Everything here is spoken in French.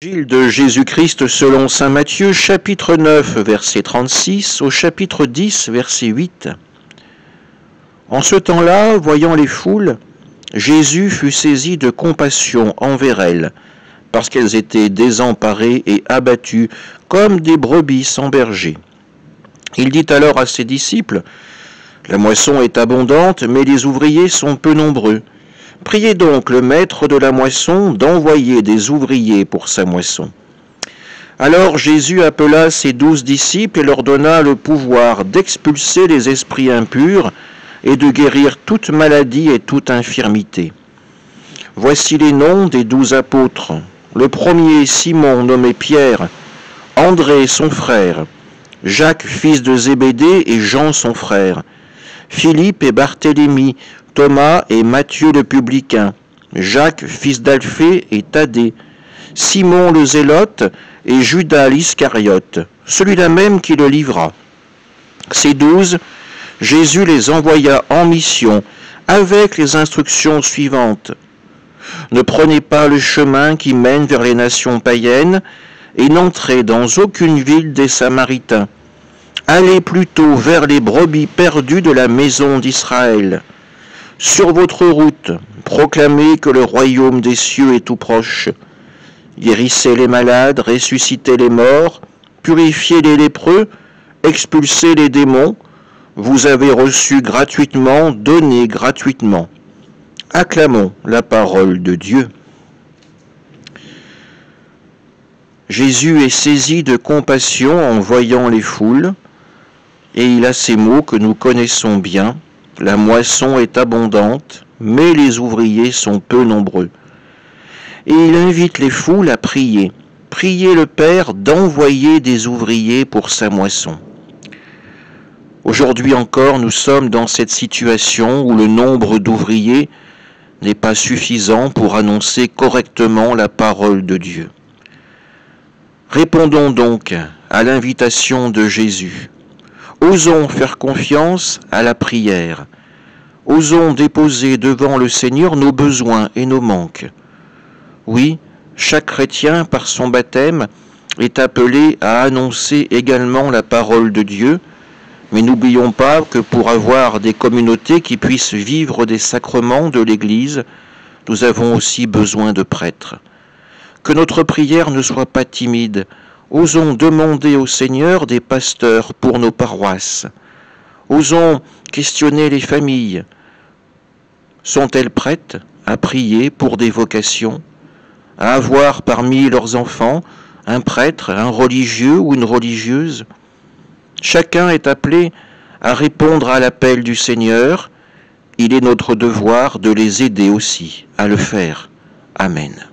Évangile de Jésus-Christ selon saint Matthieu, chapitre 9, verset 36, au chapitre 10, verset 8. En ce temps-là, voyant les foules, Jésus fut saisi de compassion envers elles, parce qu'elles étaient désemparées et abattues comme des brebis sans berger. Il dit alors à ses disciples, « La moisson est abondante, mais les ouvriers sont peu nombreux. Priez donc le maître de la moisson d'envoyer des ouvriers pour sa moisson. » Alors Jésus appela ses 12 disciples et leur donna le pouvoir d'expulser les esprits impurs et de guérir toute maladie et toute infirmité. Voici les noms des 12 apôtres. Le premier, Simon, nommé Pierre, André, son frère, Jacques, fils de Zébédée, et Jean, son frère, Philippe et Barthélemy, Thomas et Matthieu le publicain, Jacques, fils d'Alphée et Thaddée, Simon le Zélote et Judas l'Iscariote, celui-là même qui le livra. Ces 12, Jésus les envoya en mission avec les instructions suivantes. Ne prenez pas le chemin qui mène vers les nations païennes et n'entrez dans aucune ville des Samaritains. Allez plutôt vers les brebis perdues de la maison d'Israël. Sur votre route, proclamez que le royaume des cieux est tout proche. Guérissez les malades, ressuscitez les morts, purifiez les lépreux, expulsez les démons. Vous avez reçu gratuitement, donnez gratuitement. Acclamons la parole de Dieu. Jésus est saisi de compassion en voyant les foules, et il a ces mots que nous connaissons bien. La moisson est abondante, mais les ouvriers sont peu nombreux. Et il invite les foules à prier. Priez le Père d'envoyer des ouvriers pour sa moisson. Aujourd'hui encore, nous sommes dans cette situation où le nombre d'ouvriers n'est pas suffisant pour annoncer correctement la parole de Dieu. Répondons donc à l'invitation de Jésus. Osons faire confiance à la prière. Osons déposer devant le Seigneur nos besoins et nos manques. Oui, chaque chrétien, par son baptême, est appelé à annoncer également la parole de Dieu, mais n'oublions pas que pour avoir des communautés qui puissent vivre des sacrements de l'Église, nous avons aussi besoin de prêtres. Que notre prière ne soit pas timide. Osons demander au Seigneur des pasteurs pour nos paroisses. Osons questionner les familles. Sont-elles prêtes à prier pour des vocations, à avoir parmi leurs enfants un prêtre, un religieux ou une religieuse? Chacun est appelé à répondre à l'appel du Seigneur. Il est notre devoir de les aider aussi à le faire. Amen.